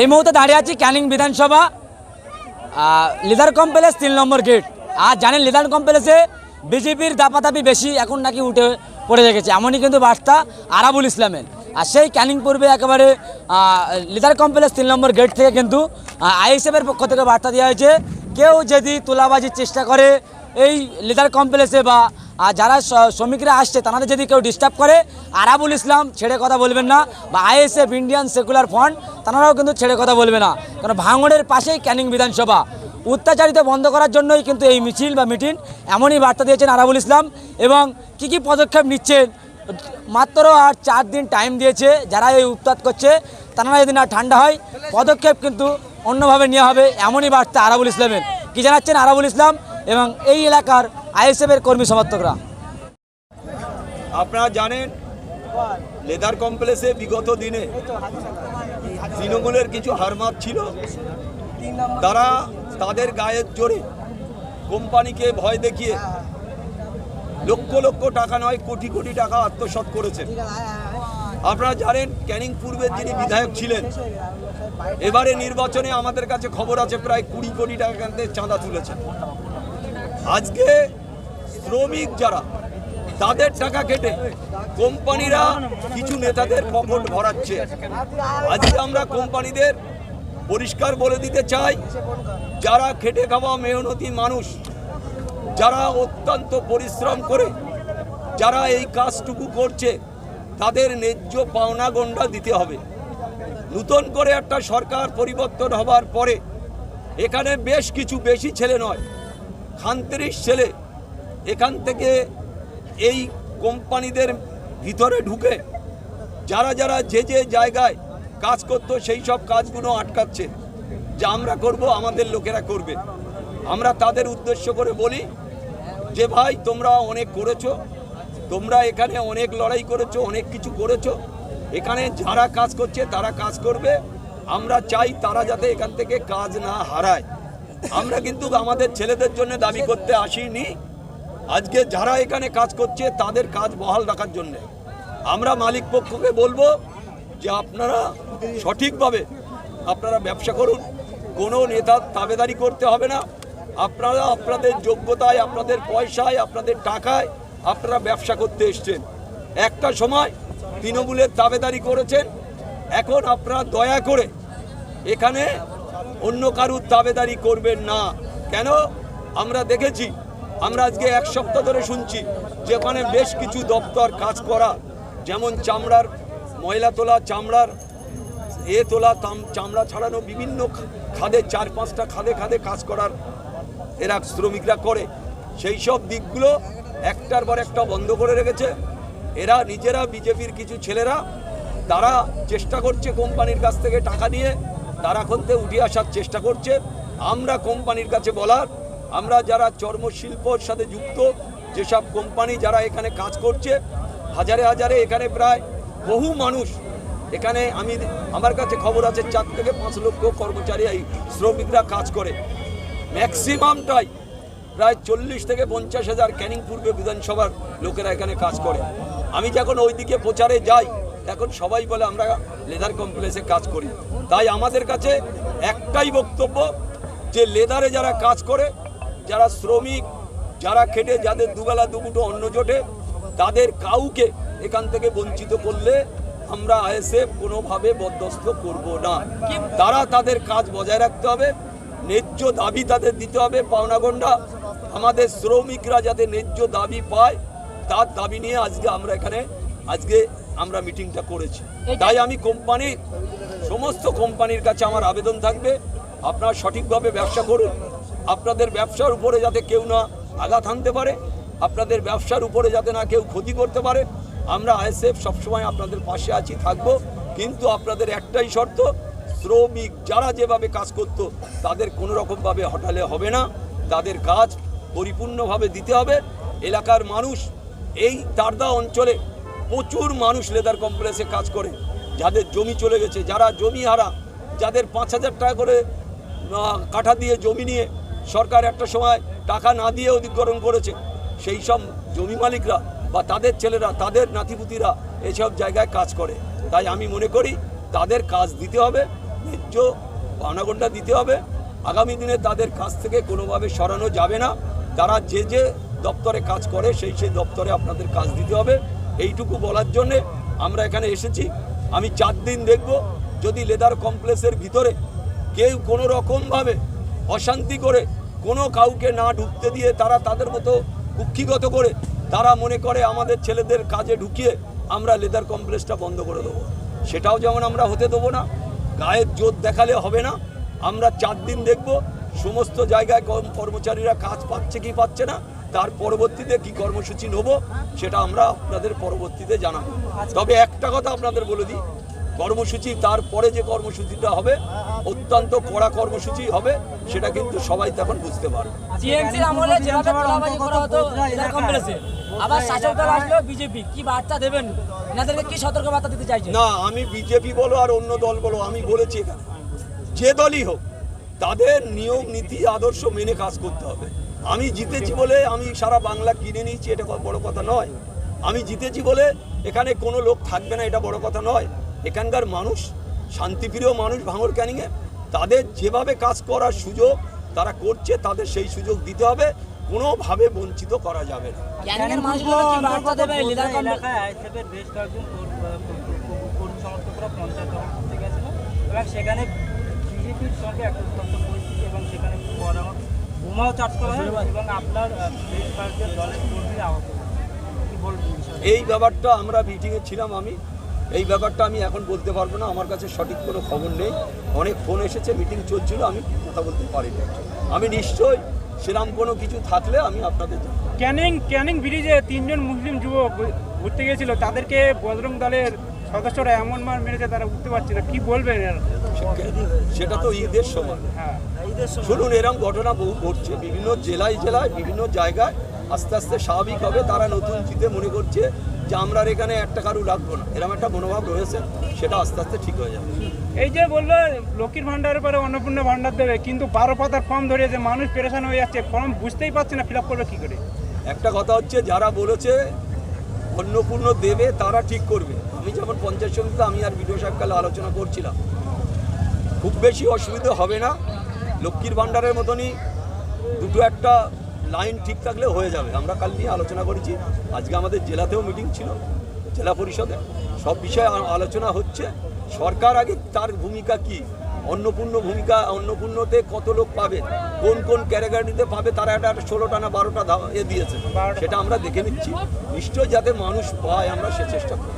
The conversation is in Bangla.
এই মুহূর্তে দাঁড়িয়ে আছি ক্যানিং বিধানসভা লিদার কমপ্লেক্স 3 নম্বর গেট। আর জানেন লিদার কমপ্লেক্সে বিজেপির দাপাদাপি বেশি এখন নাকি উঠে পড়ে রেখেছে, এমনই কিন্তু বার্তা আরাবুল ইসলামের। আর সেই ক্যানিং পূর্বে একেবারে লিদার কমপ্লেক্স 3 নম্বর গেট থেকে কিন্তু আইএসএফের পক্ষ থেকে বার্তা দেওয়া হয়েছে, কেউ যদি তোলাবাজির চেষ্টা করে এই লিদার কমপ্লেক্সে বা যারা শ্রমিকরা আসছে তাদের যদি কেউ ডিস্টার্ব করে, আরাবুল ইসলাম ছেড়ে কথা বলবেন না, বা আইএসএফ ইন্ডিয়ান সেকুলার ফ্রন্ট তারাও কিন্তু ছেড়ে কথা বলবে না। কারণ ভাঙড়ের পাশেই ক্যানিং বিধানসভা, অত্যাচারিত বন্ধ করার জন্যই কিন্তু এই মিছিল বা মিটিং, এমনই বার্তা দিয়েছেন আরাবুল ইসলাম। এবং কি পদক্ষেপ নিচ্ছেন, মাত্র আর 4 দিন টাইম দিয়েছে, যারা এই উৎপাত করছে তারা যদি না ঠান্ডা হয় পদক্ষেপ কিন্তু অন্যভাবে নেওয়া হবে, এমনই বার্তা আরাবুল ইসলামের। কি জানাচ্ছেন আরাবুল ইসলাম এবং এই এলাকার আইএসএফের কর্মী সমর্থকরা? আপনারা জানেন লেদার কমপ্লেক্সে বিগত দিনে তৃণমূলের কিছু হারমাত ছিল, তারা তাদের গায়ের জোরে কোম্পানিকে ভয় দেখিয়ে লক্ষ লক্ষ টাকা নয় কোটি কোটি টাকা আত্মসাৎ করেছেন। আপনারা জানেন ক্যানিং পূর্বের যিনি বিধায়ক ছিলেন, এবারে নির্বাচনে আমাদের কাছে খবর আছে প্রায় 20 কোটি টাকা চাঁদা তুলেছেন। আজকে শ্রমিক যারা তাদের টাকা কেটে কোম্পানিরা কিছু নেতাদের পকেট ভরাচ্ছে। আজকে আমরা কোম্পানিদের পরিষ্কার বলে দিতে চাই, যারা খেটে খাওয়া মেহনতি মানুষ, যারা অত্যন্ত পরিশ্রম করে যারা এই কাজটুকু করছে, তাদের ন্যায্য পাওনা গণ্ডা দিতে হবে। নতুন করে একটা সরকার পরিবর্তন হবার পরে এখানে বেশ কিছু, বেশি ছেলে নয় 39 ছেলে এখান থেকে এই কোম্পানিদের ভিতরে ঢুকে যারা যারা যে যে জায়গায় কাজ করতো সেই সব কাজগুলো আটকাচ্ছে, যা আমরা করব আমাদের লোকেরা করবে। আমরা তাদের উদ্দেশ্য করে বলি যে ভাই তোমরা অনেক করেছো, তোমরা এখানে অনেক লড়াই করেছো, অনেক কিছু করেছো, এখানে যারা কাজ করছে তারা কাজ করবে। আমরা চাই তারা যাতে এখান থেকে কাজ না হারায়। আমরা কিন্তু আমাদের ছেলেদের জন্য দাবি করতে আসিনি, আজকে যারা এখানে কাজ করছে তাদের কাজ বহাল রাখার জন্য। আমরা মালিক পক্ষকে বলবো যে আপনারা সঠিকভাবে আপনারা ব্যবসা করুন, কোনো নেতার তাবেদারি করতে হবে না। আপনারা আপনাদের যোগ্যতায়, আপনাদের পয়সায়, আপনাদের টাকায় আপনারা ব্যবসা করতে এসছেন। একটা সময় তৃণমূলের তাবেদারি করেছেন, এখন আপনারা দয়া করে এখানে অন্য কারুর তাবেদারি করবেন না। কেন? আমরা দেখেছি, আমরা আজকে 1 সপ্তাহ ধরে শুনছি যে ওখানে বেশ কিছু দপ্তর কাজ করা, যেমন চামড়ার ময়লা তোলা, চামড়ার তোলা, চামড়া ছাড়ানো বিভিন্ন খাদে 4-5টা খাদে খাদে কাজ করার এরা শ্রমিকরা করে। সেই সব দিকগুলো একটার পর একটা বন্ধ করে রেখেছে। এরা নিজেরা বিজেপির কিছু ছেলেরা তারা চেষ্টা করছে কোম্পানির কাছ থেকে টাকা নিয়ে তারা করতে উঠে আসার চেষ্টা করছে। আমরা কোম্পানির কাছে বলার, আমরা যারা চর্মশিল্পর সাথে যুক্ত যেসব কোম্পানি যারা এখানে কাজ করছে, হাজারে হাজারে এখানে প্রায় বহু মানুষ এখানে, আমার কাছে খবর আছে 4 থেকে 5 লক্ষ কর্মচারী এই শ্রমিকরা কাজ করে। ম্যাক্সিমামটাই প্রায় 40 থেকে 50 হাজার ক্যানিং পূর্বে বিধানসভার লোকেরা এখানে কাজ করে। আমি যখন ওইদিকে প্রচারে যাই এখন সবাই বলে আমরা লেদার কমপ্লেক্সে কাজ করি। তাই আমাদের কাছে একটাই বক্তব্য যে লেদারে যারা কাজ করে, যারা শ্রমিক, যারা খেটে, যাদের দুবেলা দুমুঠো অন্ন জোটে, তাদের কাউকে এখান থেকে বঞ্চিত করলে আমরা আইএসএফ কোনোভাবে বরদাস্ত করব না। তারা তাদের কাজ বজায় রাখতে হবে, ন্যায্য দাবি তাদের দিতে হবে, পাওনা গণ্ডা। আমাদের শ্রমিকরা যাতে ন্যায্য দাবি পায় তার দাবি নিয়ে আজকে আমরা মিটিংটা করেছি। তাই আমি সমস্ত কোম্পানির কাছে আমার আবেদন থাকবে, আপনারা সঠিকভাবে ব্যবসা করুন। আপনাদের ব্যবসার উপরে যাতে কেউ না আঘাত হানতে পারে, আপনাদের ব্যবসার উপরে যাতে না কেউ ক্ষতি করতে পারে। আমরা আইএসএফ সবসময় আপনাদের পাশে আছি, থাকবো। কিন্তু আপনাদের একটাই শর্ত, শ্রমিক যারা যেভাবে কাজ করত তাদের কোনো রকমভাবে হটালে হবে না, তাদের কাজ পরিপূর্ণভাবে দিতে হবে। এলাকার মানুষ, এই তারদা অঞ্চলে প্রচুর মানুষ লেদার কমপ্লেক্সে কাজ করে, যাদের জমি চলে গেছে, যারা জমি হারা, যাদের 5,000 টাকা করে কাঠা দিয়ে জমি নিয়ে সরকার একটা সময় টাকা না দিয়ে অধিগ্রহণ করেছে, সেই সব জমি মালিকরা বা তাদের ছেলেরা, তাদের নাতিপুতিরা এসব জায়গায় কাজ করে। তাই আমি মনে করি তাদের কাজ দিতে হবে। ন্যায্য পাওনাগণটা দিতে হবে। আগামী দিনে তাদের কাছ থেকে কোনোভাবে সরানো যাবে না। তারা যে যে দপ্তরে কাজ করে সেই সেই দপ্তরে আপনাদের কাজ দিতে হবে। এইটুকু বলার জন্যে আমরা এখানে এসেছি। আমি 4 দিন দেখব, যদি লেদার কমপ্লেক্সের ভিতরে কেউ কোনো রকমভাবে অশান্তি করে কোনো কাউকে না ঢুকতে দিয়ে তারা তাদের মতো কুক্ষিগত করে তারা মনে করে আমাদের ছেলেদের কাজে ঢুকিয়ে আমরা লেদার কমপ্লেক্সটা বন্ধ করে দেবো, সেটাও যেমন আমরা হতে দেবো না। গায়ের জোর দেখালে হবে না। আমরা 4 দিন দেখব সমস্ত জায়গায় কর্মচারীরা কাজ পাচ্ছে কি পাচ্ছে না, তার পরবর্তীতে কি কর্মসূচি নেব সেটা আমরা আপনাদের পরবর্তীতে জানাবো। তবে একটা কথা আপনাদের বলে দিই, কর্মসূচি তারপরে যে কর্মসূচিটা হবে অত্যন্ত কড়া কর্মসূচি হবে, সেটা কিন্তু সবাই তখন বুঝতে পারবে। টিএমসির আমলে যেভাবে তোলাবাজি করা হতো লেদার কমপ্লেক্সে, আবার শাসক দল আসলো বিজেপি, কি বার্তা দেবেন? এনাদেরকে কি সতর্ক বার্তা দিতে চাইছেন? না, আমি বিজেপি বলো আর অন্য দল বলো, আমি বলেছি এখানে যে দলই হোক তাদের নিয়ম নীতি আদর্শ মেনে কাজ করতে হবে। আমি জিতেছি বলে আমি সারা বাংলা কিনে নিয়েছি, এটা বড় কথা নয়। আমি জিতেছি বলে এখানে কোনো লোক থাকবে না, এটা বড় কথা নয়। এখানকার মানুষ শান্তিপ্রিয় মানুষ, ভাঙড় ক্যানিংয়ে তাদের যেভাবে কাজ করার সুযোগ তারা করছে, তাদের সেই সুযোগ দিতে হবে, কোনোভাবে বঞ্চিত করা যাবে না। ক্যানিংয়ের মানুষগুলো কি বার্তা দেবে লেদার কমপ্লেক্স? আইএসএফের বেশ কয়েকজন কর্মী সমর্থকরা পঞ্চায়েত দপ্তর করতে গেছিল এবং সেখানে বিজেপির সঙ্গে একটা উত্তপ্ত পরিস্থিতি এবং সেখানে বোমাও চার্জ করা হয় এবং আপনার বেশ কয়েকজন দলের কর্মীরা আহত হয়। কি বলবেন বিষয়টা? এই ব্যাপারটা আমরা মিটিংয়ে ছিলাম, এই ব্যাপারটা আমি এখন বলতে পারবো না, আমার কাছে সঠিক কোনো খবর নেই। অনেক ফোন এসেছে, মিটিং চলছিল, আমি কথা বলতে পারিনি। আমি নিশ্চয়ই সেরকম কোনো কিছু থাকলে আমি আপনাদের জানাবো। ক্যানিং ব্রিজে 3 জন মুসলিম যুবক ঘুরতে গিয়েছিল, তাদেরকে বজরং দলের সদস্যরা এমন মার মেরেছে তারা উঠতে পারছে না, কি বলবেন? সেটা তো ঈদের সময়। হ্যাঁ, শুনুন, এরকম ঘটনা বহু ঘটছে বিভিন্ন জেলায় বিভিন্ন জায়গায়। আস্তে আস্তে স্বাভাবিক হবে। তারা নতুন জিতে মনে করছে যে আমরা আর এখানে একটা কারু রাখবো না, এরকম একটা মনোভাব রয়েছে, সেটা আস্তে আস্তে ঠিক হয়ে যাবে। এই যে বললো লক্ষ্মীর ভান্ডারের পরে অন্নপূর্ণা ভান্ডার দেবে, কিন্তু 12 পাতার ফর্ম ধরিয়েছে, মানুষ পেরেশান হয়ে যাচ্ছে, ফর্ম বুঝতেই পারছে না ফিল আপ করবে কী করে। একটা কথা হচ্ছে, যারা বলেছে অন্নপূর্ণ দেবে তারা ঠিক করবে। আমি যেমন পঞ্চায়েত সমিতিতে আমি আর বিডিও সাহেব কালে আলোচনা করছিলাম, খুব বেশি অসুবিধা হবে না। লক্ষ্মীর ভান্ডারের মতনই দুটো একটা লাইন ঠিক থাকলে হয়ে যাবে। আমরা কাল নিয়ে আলোচনা করেছি, আজকে আমাদের জেলাতেও মিটিং ছিল, জেলা পরিষদে সব বিষয়ে আলোচনা হচ্ছে। সরকার আগে তার ভূমিকা কি, অন্নপূর্ণতে কত লোক পাবে, কোন কোন ক্যাটাগরিতে পাবে, তারা একটা 16টা না 12টা দিয়েছে, সেটা আমরা দেখে নিচ্ছি। নিশ্চয়ই যাতে মানুষ পায় আমরা সে চেষ্টা করি।